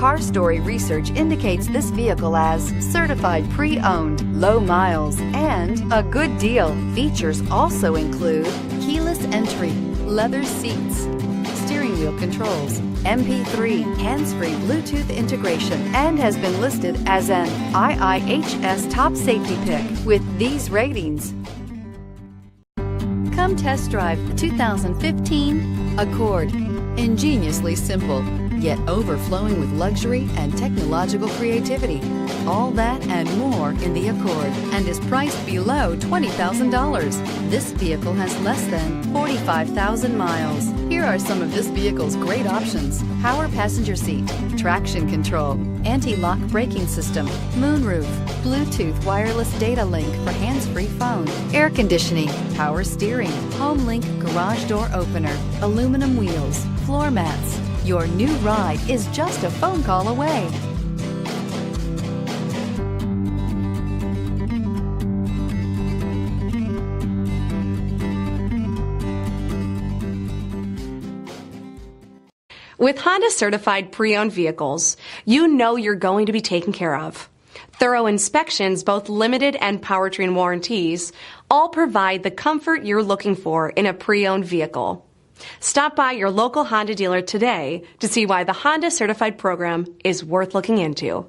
Car Story research indicates this vehicle as certified pre-owned, low miles, and a good deal. Features also include keyless entry, leather seats, steering wheel controls, MP3, hands-free Bluetooth integration, and has been listed as an IIHS top safety pick with these ratings. Come test drive the 2015 Accord. Ingeniously simple, yet overflowing with luxury and technological creativity. All that and more in the Accord, and is priced below $20,000. This vehicle has less than 45,000 miles. Here are some of this vehicle's great options: power passenger seat, traction control, anti-lock braking system, moonroof, Bluetooth wireless data link for hands-free phone, air conditioning, power steering, home link garage door opener, aluminum wheels, floor mats. Your new ride is just a phone call away. With Honda certified pre-owned vehicles, you know you're going to be taken care of. Thorough inspections, both limited and powertrain warranties, all provide the comfort you're looking for in a pre-owned vehicle. Stop by your local Honda dealer today to see why the Honda Certified program is worth looking into.